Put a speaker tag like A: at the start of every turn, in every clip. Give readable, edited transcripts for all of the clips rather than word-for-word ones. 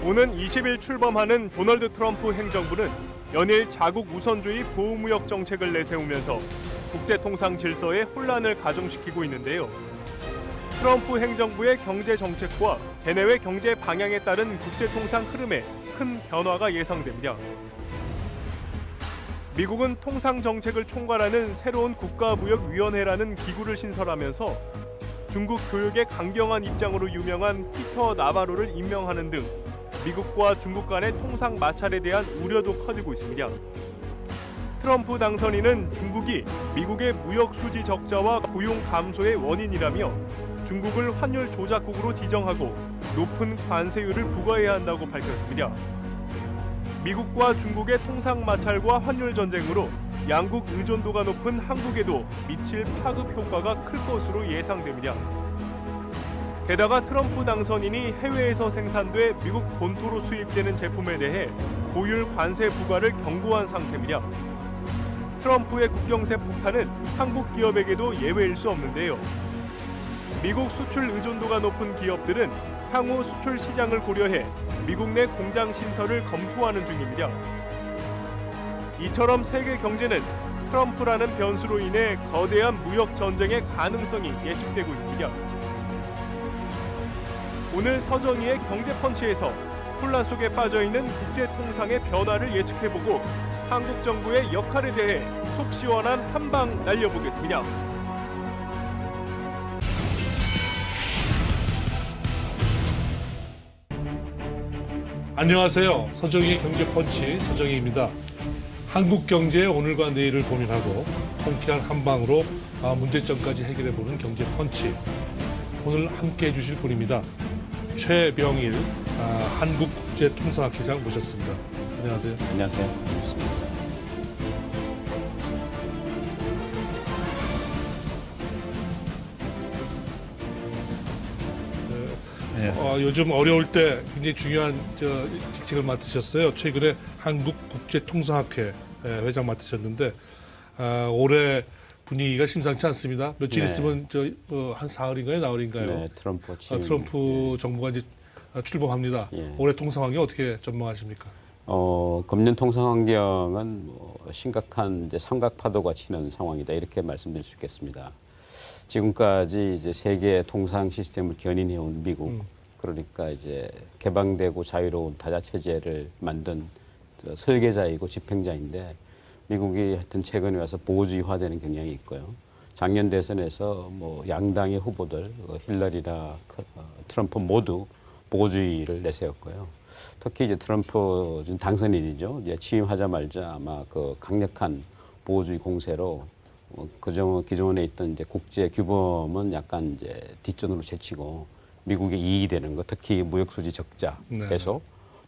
A: 오는 20일 출범하는 도널드 트럼프 행정부는 연일 자국 우선주의 보호무역 정책을 내세우면서 국제통상 질서에 혼란을 가중시키고 있는데요. 트럼프 행정부의 경제 정책과 대내외 경제 방향에 따른 국제통상 흐름에 큰 변화가 예상됩니다. 미국은 통상 정책을 총괄하는 새로운 국가무역위원회라는 기구를 신설하면서 중국 교육의 강경한 입장으로 유명한 피터 나바로를 임명하는 등 미국과 중국 간의 통상 마찰에 대한 우려도 커지고 있습니다. 트럼프 당선인은 중국이 미국의 무역 수지 적자와 고용 감소의 원인이라며 중국을 환율 조작국으로 지정하고 높은 관세율을 부과해야 한다고 밝혔습니다. 미국과 중국의 통상 마찰과 환율 전쟁으로 양국 의존도가 높은 한국에도 미칠 파급 효과가 클 것으로 예상됩니다. 게다가 트럼프 당선인이 해외에서 생산돼 미국 본토로 수입되는 제품에 대해 고율 관세 부과를 경고한 상태입니다. 트럼프의 국경세 폭탄은 한국 기업에게도 예외일 수 없는데요. 미국 수출 의존도가 높은 기업들은 향후 수출 시장을 고려해 미국 내 공장 신설을 검토하는 중입니다. 이처럼 세계 경제는 트럼프라는 변수로 인해 거대한 무역 전쟁의 가능성이 예측되고 있습니다. 오늘 서정희의 경제펀치에서 혼란 속에 빠져있는 국제통상의 변화를 예측해보고 한국 정부의 역할에 대해 속 시원한 한방 날려보겠습니다.
B: 안녕하세요. 서정희의 경제펀치 서정희입니다. 한국 경제의 오늘과 내일을 고민하고 통쾌한 한방으로 문제점까지 해결해보는 경제펀치. 오늘 함께해 주실 분입니다. 최병일 한국국제통상학회장 모셨습니다. 안녕하세요.
C: 안녕하세요. 반갑습니다.
B: 요즘 어려울 때 굉장히 중요한 직책을 맡으셨어요. 최근에 한국국제통상학회 회장 맡으셨는데 올해 분위기가 심상치 않습니다. 며칠 있으면 한 사흘인가요, 나흘인가요?
C: 네,
B: 트럼프 정부가 이제 출범합니다. 올해 통상 환경 어떻게 전망하십니까?
C: 금년 통상 환경은 심각한 이제 삼각파도가 치는 상황이다 이렇게 말씀드릴 수 있겠습니다. 지금까지 이제 세계 통상 시스템을 견인해온 미국, 그러니까 이제 개방되고 자유로운 다자 체제를 만든 설계자이고 집행자인데 미국이 하여튼 최근에 와서 보호주의화되는 경향이 있고요. 작년 대선에서 뭐 양당의 후보들 힐러리나 트럼프 모두 보호주의를 내세웠고요. 특히 이제 트럼프 당선인이죠. 이제 취임하자마자 아마 그 강력한 보호주의 공세로 기존에 있던 이제 국제 규범은 약간 이제 뒷전으로 제치고 미국의 이익이 되는 것, 특히 무역 수지 적자 해소,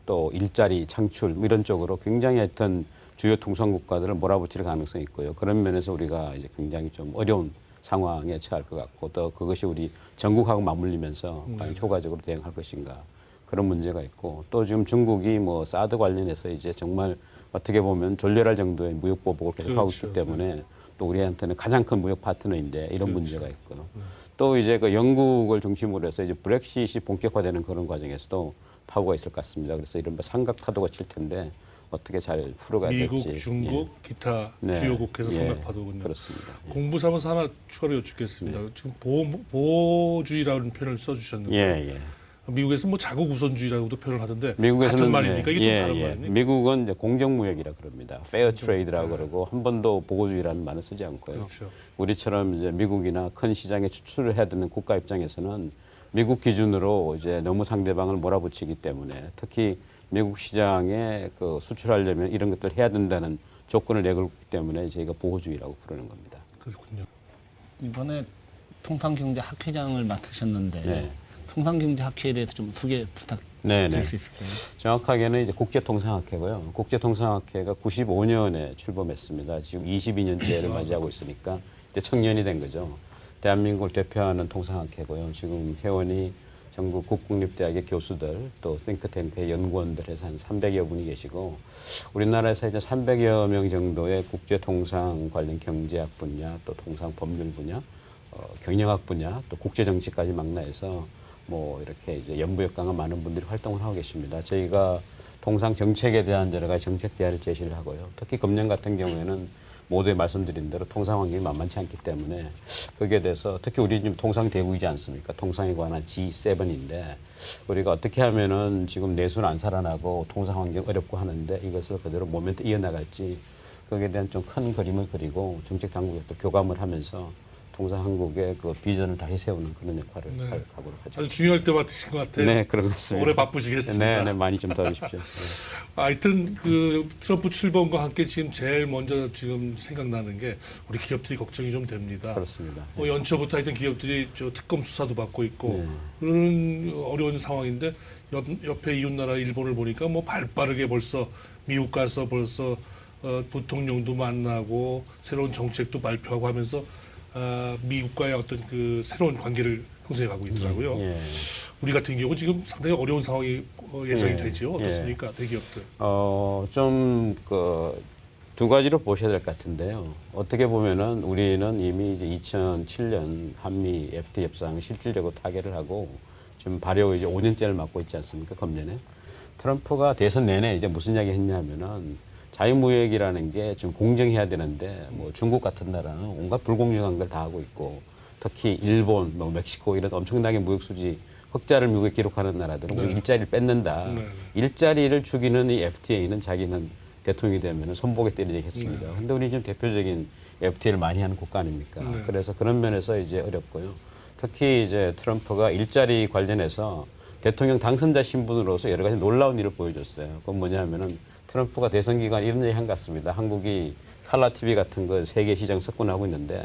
C: 또 일자리 창출 이런 쪽으로 굉장히 하여튼 주요 통상 국가들을 몰아붙일 가능성이 있고요. 그런 면에서 우리가 이제 굉장히 좀 어려운 상황에 처할 것 같고 또 그것이 우리 전국하고 맞물리면서 과연 효과적으로 대응할 것인가 그런 문제가 있고 또 지금 중국이 뭐 사드 관련해서 이제 정말 어떻게 보면 졸렬할 정도의 무역 보복을 계속하고 있기 때문에 또 우리한테는 가장 큰 무역 파트너인데 이런 문제가 있고요. 또 이제 그 영국을 중심으로 해서 이제 브렉시트이 본격화되는 그런 과정에서도 파고가 있을 것 같습니다. 그래서 이런 삼각 파도가 칠 텐데 어떻게 잘 풀어가야 될지.
B: 미국, 중국, 기타 주요국에서 삼각 파도군요.
C: 그렇습니다.
B: 공부삼아서 하나 추가로 여쭙겠습니다. 지금 보호주의라는 표현을 써주셨는데 미국에서 뭐 자국 우선주의라고도 표현을 하던데
C: 미국에서는
B: 같은 말입니까? 이게 좀 다른 말입니까?
C: 미국은 이제 공정무역이라 그럽니다. 페어 트레이드라고 그러고 한 번도 보호주의라는 말은 쓰지 않고요.
B: 그렇죠.
C: 우리처럼 이제 미국이나 큰 시장에 추출을 해야 되는 국가 입장에서는 미국 기준으로 이제 너무 상대방을 몰아붙이기 때문에 특히 미국 시장에 그 수출하려면 이런 것들을 해야 된다는 조건을 내걸기 때문에 저희가 보호주의라고 부르는 겁니다.
B: 그렇군요.
D: 이번에 통상경제학회장을 맡으셨는데 통상경제학회에 대해서 좀 소개 부탁드릴 수 있을까요?
C: 정확하게는 이제 국제통상학회고요. 국제통상학회가 95년에 출범했습니다. 지금 22년째를 맞이하고 있으니까 이제 청년이 된 거죠. 대한민국을 대표하는 통상학회고요. 지금 회원이 전국 국공립대학의 교수들 또 띵크탱크의 연구원들 해서 한 300여 분이 계시고 우리나라에서 이제 300여 명 정도의 국제통상 관련 경제학 분야 또 통상법률 분야 경영학 분야 또 국제정치까지 망라해서 뭐 이렇게 이제 연부역 강한 많은 분들이 활동을 하고 계십니다. 저희가 통상 정책에 대한 여러 가지 정책 대안을 제시를 하고요. 특히 금년 같은 경우에는 모두에 말씀드린 대로 통상 환경이 만만치 않기 때문에 거기에 대해서 특히 우리 지금 통상 대국이지 않습니까? 통상에 관한 G7인데 우리가 어떻게 하면은 지금 내수는 안 살아나고 통상 환경 어렵고 하는데 이것을 그대로 모멘트 이어나갈지 거기에 대한 좀 큰 그림을 그리고 정책 당국에 또 교감을 하면서 통상 한국의 그 비전을 다시 세우는 그런 역할을 할 각오로 하죠.
B: 아주 중요할 때 맡으신 것 같아요.
C: 네, 그런 것 같습니다.
B: 오래 바쁘시겠습니다.
C: 네, 네, 많이 좀 도와주십시오. 네.
B: 하여튼 그 트럼프 출범과 함께 지금 제일 먼저 지금 생각나는 게 우리 기업들이 걱정이 좀 됩니다.
C: 그렇습니다.
B: 뭐 연초부터 하여튼 기업들이 저 특검 수사도 받고 있고
C: 네.
B: 그런 어려운 상황인데 옆에 이웃나라 일본을 보니까 뭐 발빠르게 벌써 미국 가서 벌써 부통령도 만나고 새로운 정책도 발표하고 하면서 미국과의 어떤 그 새로운 관계를 형성해 가고 있더라고요.
C: 예.
B: 우리 같은 경우 지금 상당히 어려운 상황이 예상이
C: 예.
B: 되죠. 어떻습니까, 대기업들?
C: 좀 그 두 가지로 보셔야 될 것 같은데요. 어떻게 보면은 우리는 이미 이제 2007년 한미 FTA 협상 실질적으로 타결을 하고 지금 발효 이제 5년째를 맞고 있지 않습니까? 금년에 트럼프가 대선 내내 이제 무슨 이야기 했냐면은 자유무역이라는 게 좀 공정해야 되는데 뭐 중국 같은 나라는 온갖 불공정한 걸 다 하고 있고 특히 일본, 뭐 멕시코 이런 엄청나게 무역 수지 흑자를 미국에 기록하는 나라들은
B: 네.
C: 일자리를 뺏는다.
B: 네.
C: 일자리를 죽이는 이 FTA는 자기는 대통령이 되면 손목에 때리겠습니다. 그런데 우리 지금 대표적인 FTA를 많이 하는 국가 아닙니까?
B: 네.
C: 그래서 그런 면에서 이제 어렵고요. 특히 이제 트럼프가 일자리 관련해서 대통령 당선자 신분으로서 여러 가지 놀라운 일을 보여줬어요. 그건 뭐냐면은 트럼프가 대선 기간 이런 얘기 한 것 같습니다. 한국이 칼라 TV 같은 거 세계 시장 석권하고 있는데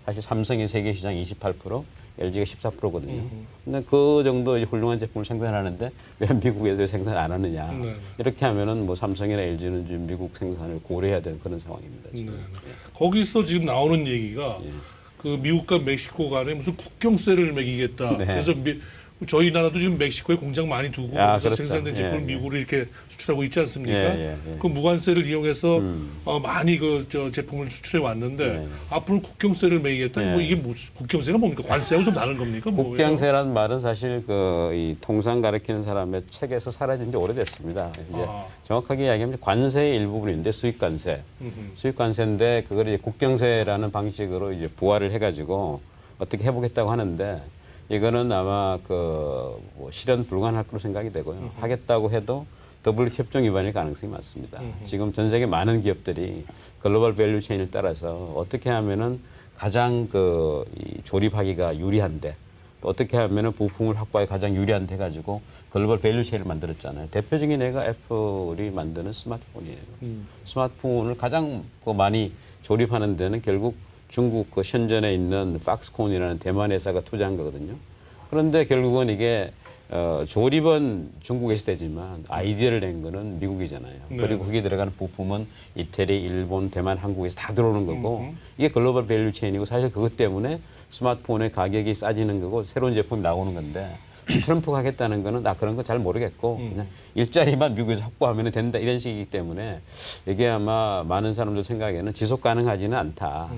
C: 사실 삼성이 세계 시장 28%, LG가 14%거든요. 근데 그 정도 이제 훌륭한 제품을 생산하는데 왜 미국에서 생산 안 하느냐.
B: 네.
C: 이렇게 하면은 뭐 삼성이나 LG는 지금 미국 생산을 고려해야 되는 그런 상황입니다.
B: 네.
C: 지금.
B: 거기서 지금 나오는 얘기가
C: 예.
B: 그 미국과 멕시코 간에 무슨 국경세를 매기겠다.
C: 네.
B: 그래서 저희 나라도 지금 멕시코에 공장 많이 두고
C: 아,
B: 거기서
C: 그렇죠.
B: 생산된 제품을
C: 예, 예.
B: 미국으로 이렇게 수출하고 있지 않습니까?
C: 예, 예, 예.
B: 그 무관세를 이용해서 많이 그 저 제품을 수출해 왔는데
C: 예.
B: 앞으로 국경세를 매기겠다.
C: 예.
B: 뭐 이게 무슨 국경세가 뭡니까? 관세하고 좀 다른 겁니까? 뭐예요?
C: 국경세라는 말은 사실 그 이 통상 가르치는 사람의 책에서 사라진 지 오래됐습니다. 이제
B: 아.
C: 정확하게 이야기하면 관세의 일부분인데 수입 관세, 수입 관세인데 그걸 이제 국경세라는 방식으로 이제 부활을 해가지고 어떻게 해보겠다고 하는데 이거는 아마 뭐 실현 불가능할 거로 생각이 되고요. 하겠다고 해도 WTO 협정 위반일 가능성이 많습니다. 지금 전 세계 많은 기업들이 글로벌 밸류 체인을 따라서 어떻게 하면은 가장 이 조립하기가 유리한데 또 어떻게 하면은 부품을 확보하기 가장 유리한데 가지고 글로벌 밸류 체인을 만들었잖아요. 대표적인 애가 애플이 만드는 스마트폰이에요. 스마트폰을 가장 많이 조립하는 데는 결국 중국 그 현전에 있는 팍스콘이라는 대만 회사가 투자한 거거든요. 그런데 결국은 이게 조립은 중국에서 되지만 아이디어를 낸 거는 미국이잖아요.
B: 네.
C: 그리고 거기에 들어가는 부품은 이태리, 일본, 대만, 한국에서 다 들어오는 거고 이게 글로벌 밸류 체인이고 사실 그것 때문에 스마트폰의 가격이 싸지는 거고 새로운 제품이 나오는 건데 트럼프가 하겠다는 거는 나 그런 거 잘 모르겠고 그냥 일자리만 미국에서 확보하면 된다 이런 식이기 때문에 이게 아마 많은 사람들 생각에는 지속 가능하지는 않다.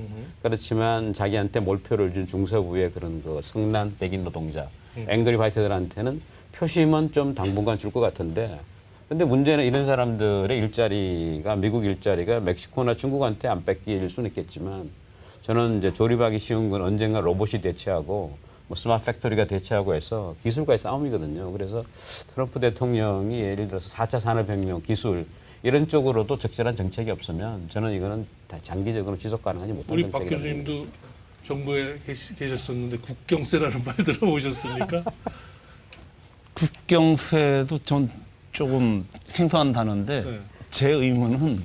C: 그렇지만 자기한테 몰표를 준 중서부의 그런 그 성난 백인 노동자, 앵그리 화이트들한테는 표심은 좀 당분간 줄 것 같은데 근데 문제는 이런 사람들의 일자리가 미국 일자리가 멕시코나 중국한테 안 뺏길 수는 있겠지만 저는 이제 조립하기 쉬운 건 언젠가 로봇이 대체하고 뭐 스마트 팩토리가 대체하고 해서 기술과의 싸움이거든요. 그래서 트럼프 대통령이 예를 들어서 4차 산업혁명 기술 이런 쪽으로도 적절한 정책이 없으면 저는 이거는 다 장기적으로 지속 가능하지 못한
B: 우리 박
C: 정책이라고
B: 교수님도 정부에 계셨었는데 국경세라는 말 들어보셨습니까?
D: 국경세도 전 조금 생소한 단어인데
B: 네.
D: 제 의문은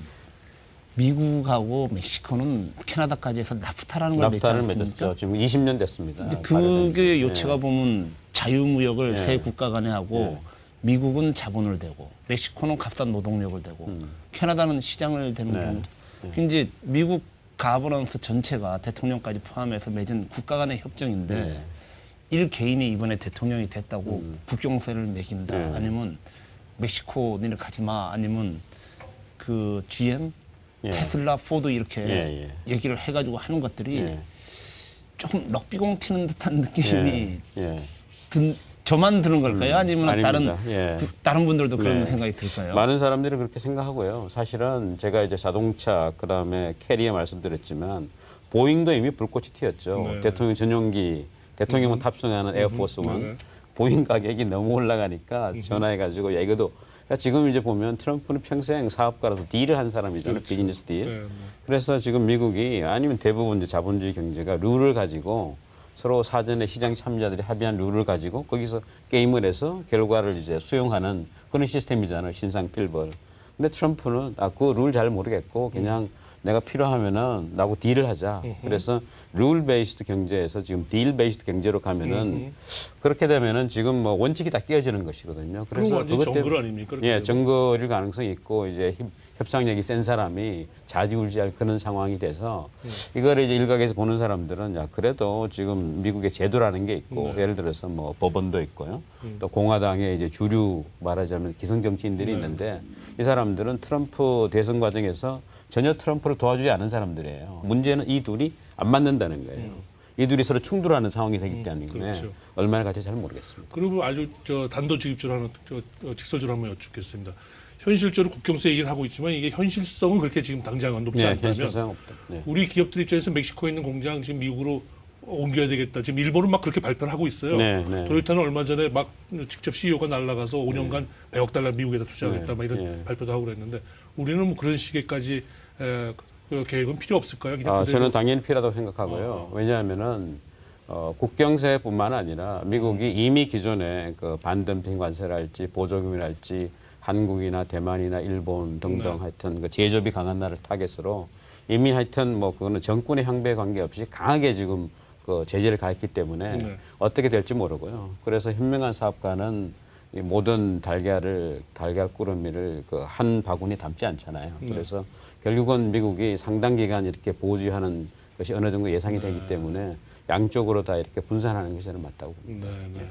D: 미국하고 멕시코는 캐나다까지 해서 나프타라는 걸 맺지
C: 나프타를
D: 않습니까?
C: 맺었죠. 지금 20년 됐습니다.
D: 근데 그게 요체가
C: 네.
D: 보면 자유무역을
C: 네.
D: 세 국가 간에 하고
C: 네.
D: 미국은 자본을 대고 멕시코는 값싼 노동력을 대고 캐나다는 시장을 대는
C: 네.
D: 경우 이제 미국 가버넌스 전체가 대통령까지 포함해서 맺은 국가 간의 협정인데
C: 네.
D: 일 개인이 이번에 대통령이 됐다고 국경세를 매긴다
C: 네.
D: 아니면 멕시코 니네 가지 마 아니면 그 GM
C: 예.
D: 테슬라, 포드 이렇게
C: 예,
D: 얘기를 해가지고 하는 것들이
C: 예.
D: 조금 럭비공 튀는 듯한 느낌이
C: 예.
D: 저만 드는 걸까요? 아니면
C: 아닙니다. 예.
D: 다른 분들도 그런
C: 네.
D: 생각이 들까요?
C: 많은 사람들이 그렇게 생각하고요. 사실은 제가 이제 자동차 그다음에 캐리어 말씀드렸지만 보잉도 이미 불꽃이 튀었죠.
B: 네.
C: 대통령 전용기 대통령만 탑승하는 에어포스 원
B: 네.
C: 보잉 가격이 너무 올라가니까 전화해가지고 야 이거도 그러니까 지금 이제 보면 트럼프는 평생 사업가라서 딜을 한 사람이잖아요.
B: 그렇죠.
C: 비즈니스 딜.
B: 네, 네.
C: 그래서 지금 미국이 아니면 대부분 이제 자본주의 경제가 룰을 가지고 서로 사전에 시장 참여자들이 합의한 룰을 가지고 거기서 게임을 해서 결과를 이제 수용하는 그런 시스템이잖아요. 신상 필벌. 근데 트럼프는 그 룰 잘 모르겠고 그냥 내가 필요하면은 나하고 딜을 하자. 그래서 룰 베이스드 경제에서 지금 딜 베이스드 경제로 가면은 그렇게 되면은 지금 뭐 원칙이 다 깨어지는 것이거든요.
B: 그럼 완전 정글 아닙니까? 그렇게
C: 예,
B: 되면?
C: 정글일 가능성이 있고 이제 협상력이 센 사람이 좌지우지할 그런 상황이 돼서 이거를 이제 일각에서 보는 사람들은 야 그래도 지금 미국의 제도라는 게 있고 예를 들어서 뭐 법원도 있고요. 또 공화당의 이제 주류 말하자면 기성 정치인들이 있는데 이 사람들은 트럼프 대선 과정에서 전혀 트럼프를 도와주지 않은 사람들이에요. 문제는 이 둘이 안 맞는다는 거예요. 이 둘이 서로 충돌하는 상황이 되기 때문에
B: 그렇죠.
C: 얼마나 갈지 잘 모르겠습니다.
B: 그리고 아주 단도직입적으로 하나 직설적으로 한번 여쭙겠습니다. 현실적으로 국경세 얘기를 하고 있지만 이게 현실성은 그렇게 지금 당장은 높지
C: 네,
B: 않다면
C: 현실성 없다. 네.
B: 우리 기업들 입장에서 멕시코에 있는 공장 지금 미국으로 옮겨야 되겠다. 지금 일본은 막 그렇게 발표를 하고 있어요.
C: 네, 네.
B: 토요타는 얼마 전에 막 직접 CEO가 날아가서 5년간 100억 달러 미국에다 투자하겠다. 막 이런
C: 네.
B: 발표도 하고 그랬는데 우리는 뭐 그런 시기까지 그 계획은 필요 없을까요? 그냥 그대로?
C: 저는 당연히 필요하다고 생각하고요. 왜냐하면은 국경세뿐만 아니라 미국이 이미 기존에 그 반덤핑 관세랄지 보조금이랄지 한국이나 대만이나 일본 등등 하여튼 그 제조업이 강한 나라를 타겟으로 이미 하여튼 뭐 그거는 정권의 향배에 관계없이 강하게 지금 그 제재를 가했기 때문에 어떻게 될지 모르고요. 그래서 현명한 사업가는 이 모든 달걀 꾸러미를 그 한 바구니 담지 않잖아요. 그래서 결국은 미국이 상당 기간 이렇게 보조하는 것이 어느 정도 예상이 되기 때문에 양쪽으로 다 이렇게 분산하는 것이 저는 맞다고 봅니다.
B: 네.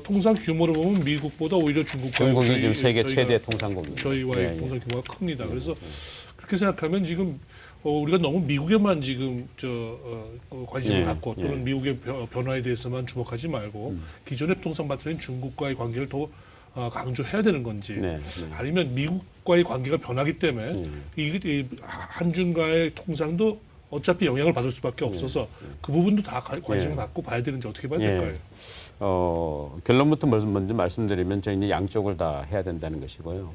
B: 통상 규모로 보면 미국보다 오히려
C: 중국이 지금 세계 최대 통상국입니다.
B: 저희와의 통상 규모가 큽니다. 그래서 그렇게 생각하면 지금 우리가 너무 미국에만 지금 관심을 갖고 또는 미국의 변화에 대해서만 주목하지 말고 기존의 통상 파트너인 중국과의 관계를 더 강조해야 되는 건지 아니면 미국과의 관계가 변하기 때문에 이 한중과의 통상도 어차피 영향을 받을 수밖에 없어서 그 부분도 다 관심을 갖고 봐야 되는지 어떻게 봐야 될까요?
C: 결론부터 먼저 말씀드리면 저희는 양쪽을 다 해야 된다는 것이고요.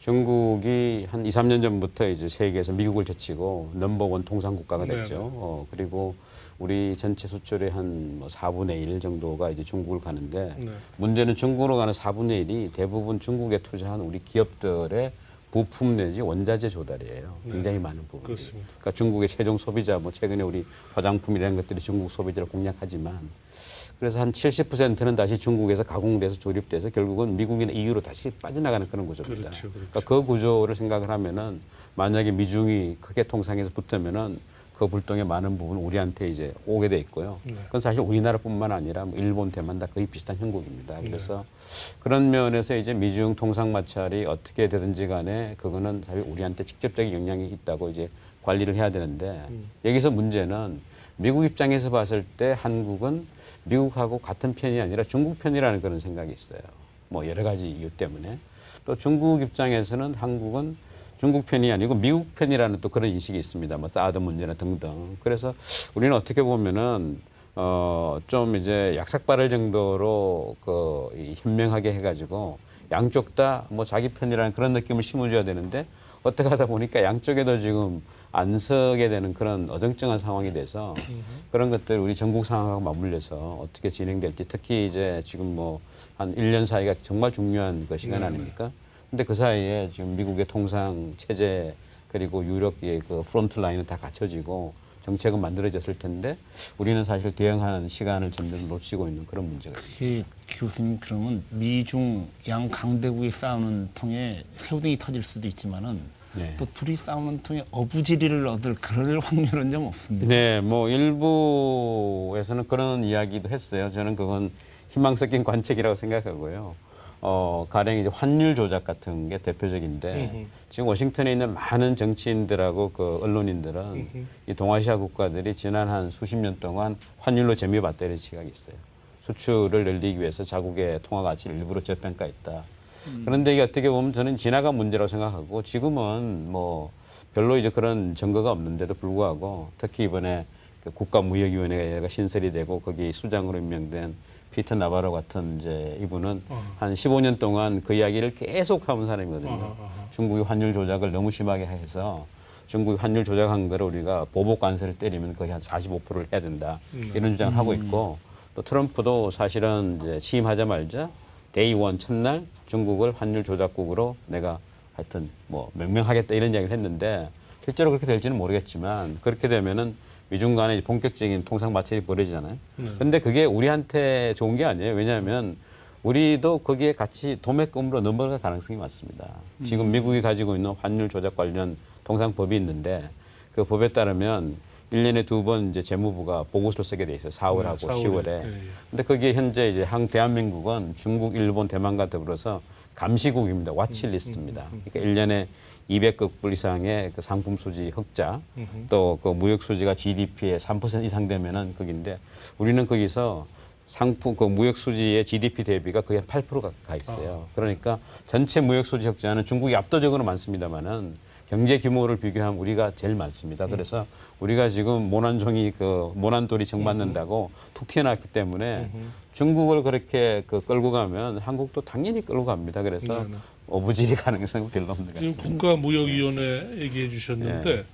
C: 중국이 한 2, 3년 전부터 이제 세계에서 미국을 제치고 넘버원 통상 국가가 됐죠. 그리고 우리 전체 수출의 한 4분의 1 정도가 이제 중국을 가는데 문제는 중국으로 가는 4분의 1이 대부분 중국에 투자한 우리 기업들의 부품 내지 원자재 조달이에요. 굉장히 많은 부분.
B: 그렇습니다.
C: 그러니까 중국의 최종 소비자, 뭐 최근에 우리 화장품이라는 것들이 중국 소비자를 공략하지만 그래서 한 70%는 다시 중국에서 가공돼서 조립돼서 결국은 미국이나 EU로 다시 빠져나가는 그런 구조입니다.
B: 그렇죠.
C: 그러니까 그 구조를 생각을 하면은 만약에 미중이 크게 통상에서 붙으면은 그 불똥의 많은 부분 우리한테 이제 오게 돼 있고요. 그건 사실 우리나라뿐만 아니라 뭐 일본, 대만 다 거의 비슷한 형국입니다. 그래서 그런 면에서 이제 미중 통상 마찰이 어떻게 되든지 간에 그거는 사실 우리한테 직접적인 영향이 있다고 이제 관리를 해야 되는데 여기서 문제는 미국 입장에서 봤을 때 한국은 미국하고 같은 편이 아니라 중국 편이라는 그런 생각이 있어요. 뭐 여러 가지 이유 때문에. 또 중국 입장에서는 한국은 중국 편이 아니고 미국 편이라는 또 그런 인식이 있습니다. 뭐 사드 문제나 등등. 그래서 우리는 어떻게 보면은 좀 이제 약삭빠를 정도로 이 현명하게 해가지고 양쪽 다 뭐 자기 편이라는 그런 느낌을 심어줘야 되는데 어떻게 하다 보니까 양쪽에도 지금 안 서게 되는 그런 어정쩡한 상황이 돼서 그런 것들 우리 전국 상황하고 맞물려서 어떻게 진행될지 특히 이제 지금 뭐 한 1년 사이가 정말 중요한 그 시간 아닙니까? 근데 그 사이에 지금 미국의 통상 체제 그리고 유럽의 그 프론트 라인은 다 갖춰지고 정책은 만들어졌을 텐데 우리는 사실 대응하는 시간을 점점 놓치고 있는 그런 문제가 있습니다.
D: 교수님 그러면 미중 양 강대국이 싸우는 통에 새우등이 터질 수도 있지만은 또 둘이 싸우는 통에 어부지리를 얻을 그럴 확률은 좀 없습니다.
C: 네, 뭐 일부에서는 그런 이야기도 했어요. 저는 그건 희망 섞인 관측이라고 생각하고요. 가령 이제 환율 조작 같은 게 대표적인데 지금 워싱턴에 있는 많은 정치인들하고 그 언론인들은 이 동아시아 국가들이 지난 한 수십 년 동안 환율로 재미봤다는 시각이 있어요. 수출을 늘리기 위해서 자국의 통화 가치를 일부러 저평가했다. 그런데 이게 어떻게 보면 저는 지나간 문제라고 생각하고 지금은 뭐 별로 이제 그런 증거가 없는데도 불구하고 특히 이번에 그 국가무역위원회가 신설이 되고 거기 수장으로 임명된 피터 나바로 같은 이제 이분은 한 15년 동안 그 이야기를 계속 하는 사람이거든요. 중국이 환율 조작을 너무 심하게 해서 중국이 환율 조작한 거를 우리가 보복 관세를 때리면 거의 한 45%를 해야 된다. 이런 주장을 하고 있고 또 트럼프도 사실은 이제 취임하자마자 데이 원 첫날 중국을 환율 조작국으로 내가 하여튼 뭐 명명하겠다 이런 이야기를 했는데 실제로 그렇게 될지는 모르겠지만 그렇게 되면은 미중 간에 본격적인 통상 마찰이 벌어지잖아요. 근데 그게 우리한테 좋은 게 아니에요. 왜냐하면 우리도 거기에 같이 도매금으로 넘어갈 가능성이 많습니다. 지금 미국이 가지고 있는 환율 조작 관련 통상법이 있는데 그 법에 따르면 1년에 2번 이제 재무부가 보고서를 쓰게 돼 있어요. 4월하고 10월에.
B: 예.
C: 근데 거기에 현재 이제 대한민국은 중국, 일본, 대만과 더불어서 감시국입니다. 와치리스트입니다. 그러니까 1년에 200억 불 이상의 그 상품 수지 흑자, 또 그 무역 수지가 GDP의 3% 이상 되면은 거기인데 우리는 거기서 상품 그 무역 수지의 GDP 대비가 거의 한 8%가 가 있어요. 그러니까 전체 무역 수지 흑자는 중국이 압도적으로 많습니다만은 경제 규모를 비교하면 우리가 제일 많습니다. 그래서 우리가 지금 모난종이 그 모난돌이 정맞는다고 툭 튀어나왔기 때문에 중국을 그렇게 그 끌고 가면 한국도 당연히 끌고 갑니다. 그래서 어부질이 가능성은 별로 없는 것
B: 지금
C: 같습니다.
B: 국가무역위원회 얘기해 주셨는데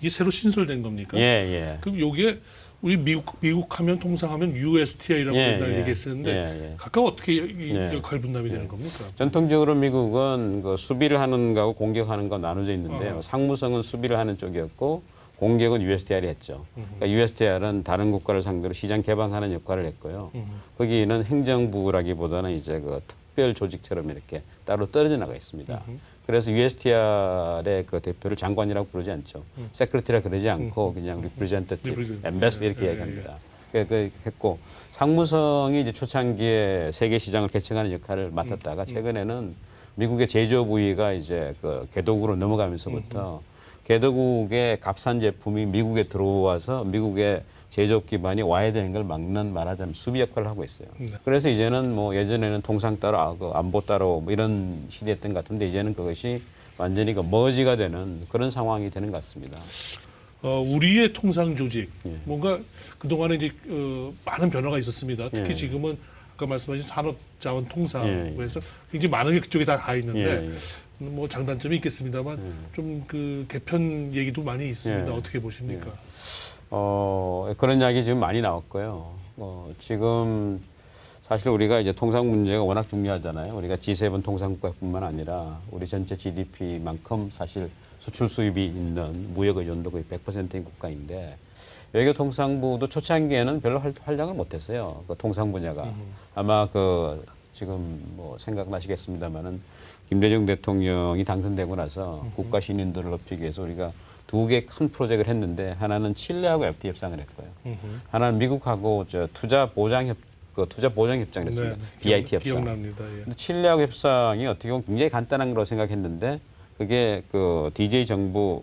B: 이게 새로 신설된 겁니까?
C: 예, 예.
B: 그럼 요게 우리 미국 하면 통상하면 USTI라고
C: 예,
B: 맨날
C: 예.
B: 얘기했었는데
C: 예, 예.
B: 각각 어떻게 이
C: 예.
B: 역할 분담이 되는 겁니까?
C: 전통적으로 미국은 그 수비를 하는 거하고 공격하는 거 나눠져 있는데요. 상무성은 수비를 하는 쪽이었고 공격은 USTR이 했죠. 그러니까 USTR은 다른 국가를 상대로 시장 개방하는 역할을 했고요. 거기는 행정부라기보다는 이제 그 특별 조직처럼 이렇게 따로 떨어져 나가 있습니다. 그래서 USTR의 그 대표를 장관이라고 부르지 않죠. 세크레터리라 그러지 않고 그냥 리프레젠터티브, 엠베서더 이렇게 얘기합니다. 그 했고 상무성이 이제 초창기에 세계 시장을 개척하는 역할을 맡았다가 최근에는 미국의 제조업 부위가 이제 그 개도국으로 넘어가면서부터 개도국의 값싼 제품이 미국에 들어와서 미국의 제조업 기반이 와야 되는 걸 막는 말하자면 수비 역할을 하고 있어요. 그래서 이제는 뭐 예전에는 통상 따로 그 안보 따로 뭐 이런 시대였던 것 같은데 이제는 그것이 완전히 그 머지가 되는 그런 상황이 되는 것 같습니다.
B: 우리의 통상 조직
C: 예.
B: 뭔가 그 동안에 이제 많은 변화가 있었습니다. 특히
C: 예.
B: 지금은 아까 말씀하신 산업자원통상부에서
C: 예.
B: 굉장히 많은 게 그쪽에 다 있는데
C: 예, 예.
B: 뭐 장단점이 있겠습니다만 좀 그 개편 얘기도 많이 있습니다.
C: 예.
B: 어떻게 보십니까?
C: 그런 이야기 지금 많이 나왔고요. 지금 사실 우리가 이제 통상 문제가 워낙 중요하잖아요. 우리가 G7 통상국가뿐만 아니라 우리 전체 GDP만큼 사실 수출 수입이 있는 무역 의존도 거의 100%인 국가인데 외교통상부도 초창기에는 별로 활약을 못했어요. 그 통상 분야가 아마 그 지금 뭐 생각나시겠습니다만은 김대중 대통령이 당선되고 나서 국가 신인도를 높이기 위해서 우리가 두 개 큰 프로젝트를 했는데 하나는 칠레하고 FTA 협상을 했고요. 하나는 미국하고 저 투자 보장 협정을 했습니다. BIT 협상.
B: 기억납니다. 예.
C: 근데 칠레하고 협상이 어떻게 보면 굉장히 간단한 거라고 생각했는데 그게 그 DJ 정부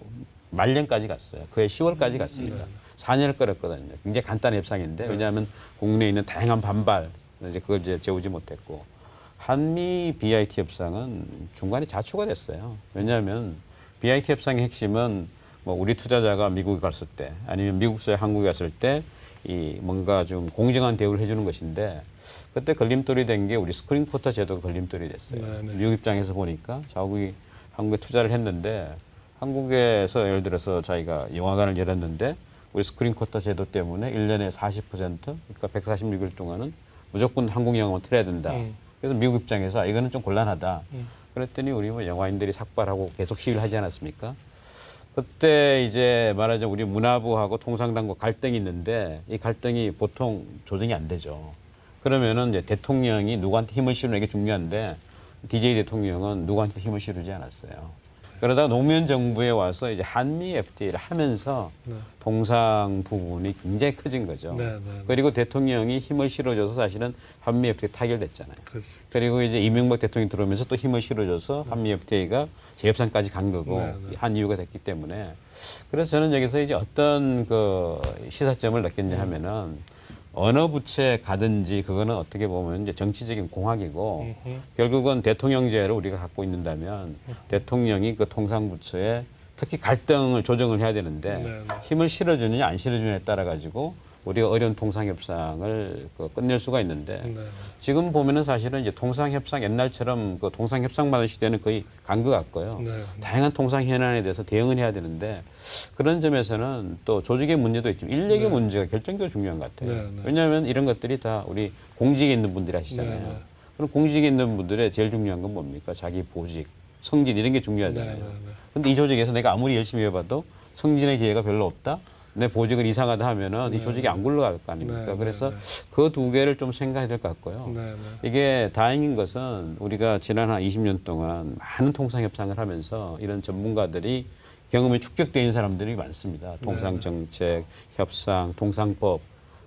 C: 말년까지 갔어요. 그해 10월까지 갔습니다. 4년을 끌었거든요. 굉장히 간단한 협상인데 왜냐하면 국내에 있는 다양한 반발 이제 그걸 이제 재우지 못했고 한미 BIT 협상은 중간에 자초가 됐어요. 왜냐하면 BIT 협상의 핵심은 뭐 우리 투자자가 미국에 갔을 때 아니면 미국 투자자 한국에 갔을 때 이 뭔가 좀 공정한 대우를 해주는 것인데 그때 걸림돌이 된 게 우리 스크린 쿼터 제도가 걸림돌이 됐어요.
B: 네네.
C: 미국 입장에서 보니까 자국이 한국에 투자를 했는데 한국에서 예를 들어서 자기가 영화관을 열었는데 우리 스크린 쿼터 제도 때문에 1년에 40% 그러니까 146일 동안은 무조건 한국 영화만 틀어야 된다. 그래서 미국 입장에서 이거는 좀 곤란하다. 그랬더니 우리 뭐 영화인들이 삭발하고 계속 시위를 하지 않았습니까? 그때 이제 말하자면 우리 문화부하고 통상당국 갈등이 있는데 이 갈등이 보통 조정이 안 되죠. 그러면은 이제 대통령이 누구한테 힘을 실으는 게 중요한데 DJ 대통령은 누구한테 힘을 실으지 않았어요. 그러다가 노무현 정부에 와서 이제 한미 FTA를 하면서 통상 부분이 굉장히 커진 거죠.
B: 네.
C: 그리고 대통령이 힘을 실어줘서 사실은 한미 FTA 타결됐잖아요.
B: 그렇습니다.
C: 그리고 이제 이명박 대통령이 들어오면서 또 힘을 실어줘서 한미 FTA가 재협상까지 간 거고 한 이유가 됐기 때문에 그래서 저는 여기서 이제 어떤 그 시사점을 느꼈냐 하면은 어느 부처에 가든지 그거는 어떻게 보면 이제 정치적인 공학이고 결국은 대통령제를 우리가 갖고 있는다면 대통령이 그 통상부처에 특히 갈등을 조정을 해야 되는데
B: 네.
C: 힘을 실어주느냐 안 실어주느냐에 따라 가지고 우리가 어려운 통상협상을 끝낼 수가 있는데
B: 네.
C: 지금 보면은 사실은 이제 통상협상 옛날처럼 그 통상협상받은 시대는 거의 간 것 같고요.
B: 네.
C: 다양한 통상 현안에 대해서 대응을 해야 되는데 그런 점에서는 또 조직의 문제도 있지만 인력의 문제가 결정적으로 중요한 것 같아요.
B: 네, 네.
C: 왜냐하면 이런 것들이 다 우리 공직에 있는 분들이 하시잖아요.
B: 네, 네.
C: 그럼 공직에 있는 분들의 제일 중요한 건 뭡니까? 자기 보직, 승진 이런 게 중요하잖아요.
B: 네, 네, 네.
C: 근데 이 조직에서 내가 아무리 열심히 해봐도 승진의 기회가 별로 없다. 내 보직은 이상하다 하면은 이 조직이 안 굴러갈 거 아닙니까?
B: 네,
C: 그래서
B: 네,
C: 그 두 개를 좀 생각해야 될 것 같고요.
B: 네, 네.
C: 이게 다행인 것은 우리가 지난 한 20년 동안 많은 통상 협상을 하면서 이런 전문가들이 경험이 축적되어 있는 사람들이 많습니다. 통상 정책, 협상, 통상법.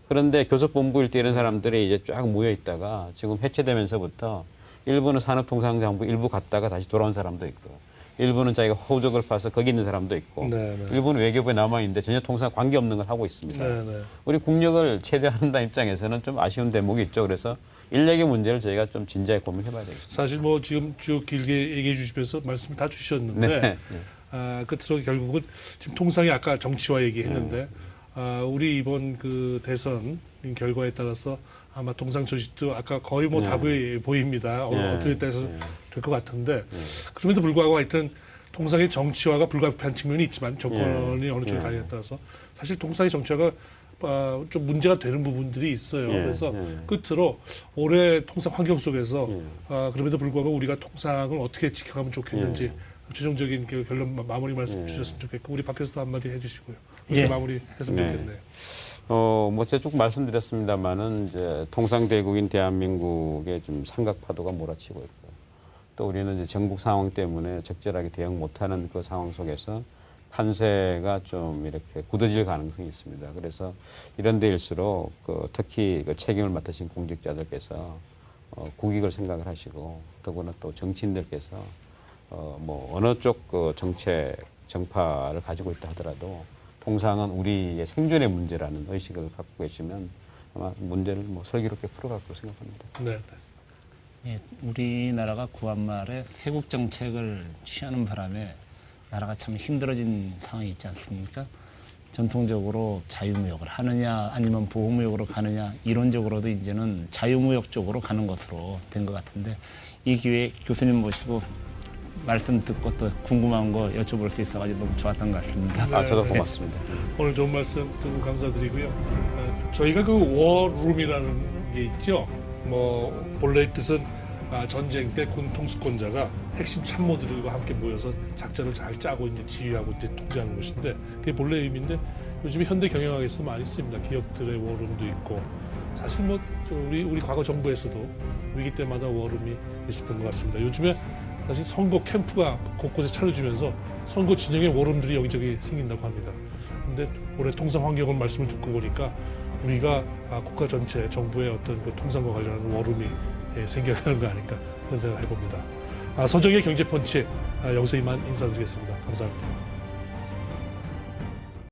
C: 그런데 교섭본부일 때 이런 사람들이 이제 쫙 모여 있다가 지금 해체되면서부터 일부는 산업통상자원부 일부 갔다가 다시 돌아온 사람도 있고 일부는 자기가 호적을 파서 거기 있는 사람도 있고
B: 네, 네.
C: 일부는 외교부에 남아 있는데 전혀 통상 관계 없는 걸 하고 있습니다.
B: 네, 네.
C: 우리 국력을 최대화한다 입장에서는 좀 아쉬운 대목이 있죠. 그래서 인력의 문제를 저희가 좀 진지하게 고민해봐야 되겠습니다.
B: 사실 뭐 지금 쭉 길게 얘기해 주시면서 말씀 다 주셨는데
C: 네.
B: 끝으로 결국은 지금 통상이 아까 정치화 얘기했는데 우리 이번 그 대선 결과에 따라서 아마 통상 조직도 아까 거의 뭐
C: 네.
B: 답이 보입니다.
C: 네.
B: 어떻게 돼서 될 것 같은데 그럼에도 불구하고 하여튼 통상의 정치화가 불가피한 측면이 있지만 조건이 어느 쪽에 가냐에 따라서 사실 통상의 정치화가 좀 문제가 되는 부분들이 있어요. 그래서 끝으로 올해 통상 환경 속에서 그럼에도 불구하고 우리가 통상을 어떻게 지켜가면 좋겠는지 최종적인 그 결론 마무리 말씀 주셨으면 좋겠고 우리 밖에서도 한마디 해주시고요. 이렇게
D: 예.
B: 마무리했으면
C: 네.
B: 좋겠네요.
C: 뭐 제가 쭉 말씀드렸습니다만은 이제 통상대국인 대한민국의 좀 삼각파도가 몰아치고 있고 또 우리는 이제 전국 상황 때문에 적절하게 대응 못하는 그 상황 속에서 판세가 좀 이렇게 굳어질 가능성이 있습니다. 그래서 이런 데일수록 특히 그 책임을 맡으신 공직자들께서 국익을 생각을 하시고 더구나 또 정치인들께서 뭐 어느 쪽 그 정책 정파를 가지고 있다 하더라도 통상은 우리의 생존의 문제라는 의식을 갖고 계시면 아마 문제를 뭐 슬기롭게 풀어갈 거로 생각합니다.
B: 네. 네.
D: 예, 우리나라가 구한말에 세국 정책을 취하는 바람에 나라가 참 힘들어진 상황이 있지 않습니까? 전통적으로 자유무역을 하느냐 아니면 보호무역으로 가느냐 이론적으로도 이제는 자유무역 쪽으로 가는 것으로 된 것 같은데 이 기회에 교수님 모시고 말씀 듣고 또 궁금한 거 여쭤볼 수 있어가지고 너무 좋았던 것 같습니다.
C: 아, 저도 고맙습니다.
B: 오늘 좋은 말씀 듣고 감사드리고요. 저희가 그 워룸이라는 게 있죠. 뭐 본래의 뜻은 전쟁 때 군 통수권자가 핵심 참모들과 함께 모여서 작전을 잘 짜고 이제 지휘하고 이제 통제하는 것인데 그게 본래 의미인데 요즘에 현대 경영학에서도 많이 쓰입니다. 기업들의 워룸도 있고 사실 뭐 우리 과거 정부에서도 위기 때마다 워룸이 있었던 것 같습니다. 요즘에 사실 선거 캠프가 곳곳에 차려지면서 선거 진영의 워룸들이 여기저기 생긴다고 합니다. 근데 올해 통상 환경을 말씀을 듣고 보니까 우리가 국가 전체 정부의 어떤 그 통상과 관련한 워룸이 생겨야 되는 거 아닐까 그런 생각을 해봅니다. 서정의 경제펀치 여기서 이만 인사드리겠습니다. 감사합니다.